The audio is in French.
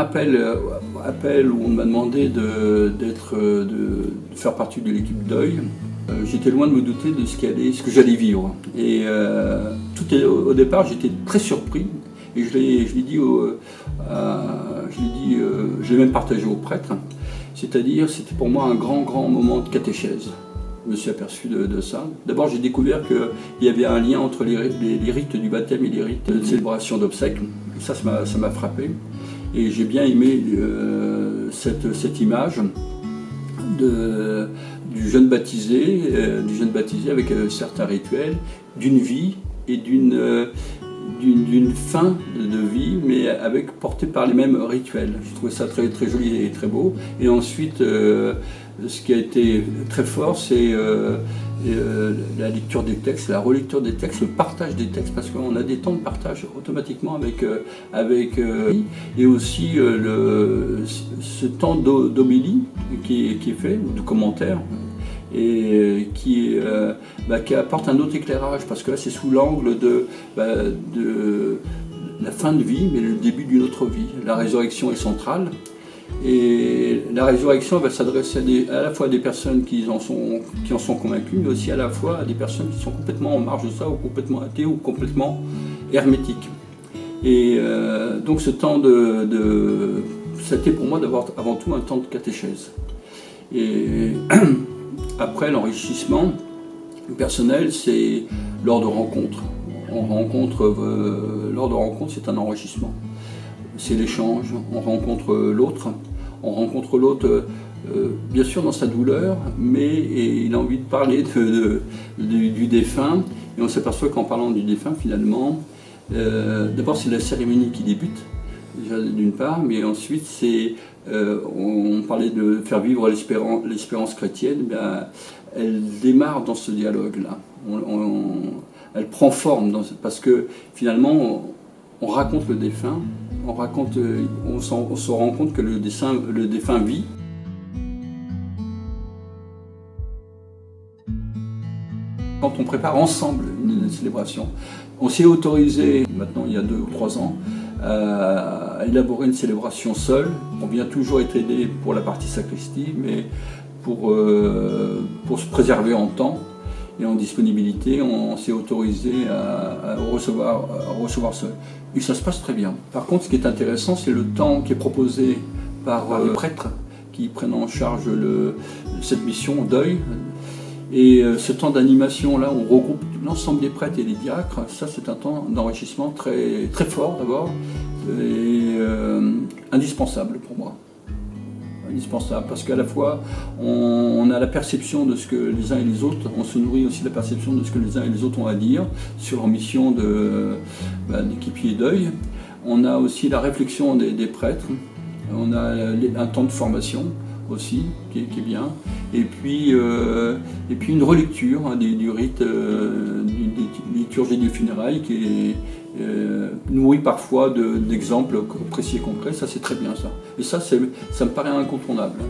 Appel où on m'a demandé de faire partie de l'équipe deuil. J'étais loin de me douter de ce que j'allais vivre. Et au départ, j'étais très surpris. Et je l'ai dit, je l'ai même partagé aux prêtres. C'est-à-dire, c'était pour moi un grand moment de catéchèse. Je me suis aperçu de ça. D'abord, j'ai découvert qu'il y avait un lien entre les rites du baptême et les rites de célébration d'obsèques. Ça m'a frappé. Et j'ai bien aimé cette image du jeune baptisé avec certains rituels, d'une vie et d'une fin de vie, mais portée par les mêmes rituels. Je trouvais ça très, très joli et très beau. Et ensuite, ce qui a été très fort, c'est la lecture des textes, la relecture des textes, le partage des textes, parce qu'on a des temps de partage automatiquement avec et aussi ce temps d'homélie qui est fait, ou de commentaires, et qui apporte un autre éclairage, parce que là c'est sous l'angle de la fin de vie, mais le début d'une autre vie. La résurrection est centrale, et la résurrection va s'adresser à la fois à des personnes qui en sont convaincues, mais aussi à la fois à des personnes qui sont complètement en marge de ça, ou complètement athées, ou complètement hermétiques. Et donc ce temps c'était pour moi d'avoir avant tout un temps de catéchèse. Et après, l'enrichissement personnel, c'est lors de rencontres. Lors de rencontres, c'est un enrichissement. C'est l'échange, on rencontre l'autre. Bien sûr dans sa douleur, mais il a envie de parler du défunt. Et on s'aperçoit qu'en parlant du défunt, finalement, d'abord c'est la cérémonie qui débute, déjà d'une part, mais ensuite on parlait de faire vivre l'espérance chrétienne, elle démarre dans ce dialogue-là. Elle prend forme, parce que finalement, on raconte le défunt, on se rend compte que le défunt vit. Quand on prépare ensemble une célébration, on s'est autorisé, maintenant il y a 2 ou 3 ans, à élaborer une célébration seule. On vient toujours être aidé pour la partie sacristie, mais pour se préserver en temps et en disponibilité, on s'est autorisé à recevoir seul. Et ça se passe très bien. Par contre, ce qui est intéressant, c'est le temps qui est proposé par les prêtres qui prennent en charge cette mission deuil. Et ce temps d'animation-là, on regroupe l'ensemble des prêtres et des diacres. Ça, c'est un temps d'enrichissement très, très fort d'abord, et indispensable pour moi. Indispensable, parce qu'à la fois, on a la perception de ce que les uns et les autres, on se nourrit aussi de la perception de ce que les uns et les autres ont à dire sur leur mission d'équipier deuil. On a aussi la réflexion des prêtres, on a un temps de formation aussi, qui est bien, et puis une relecture du rite, d'une liturgie des funérailles qui est nourrie parfois d'exemples précis et concrets. Ça c'est très bien ça, et ça me paraît incontournable.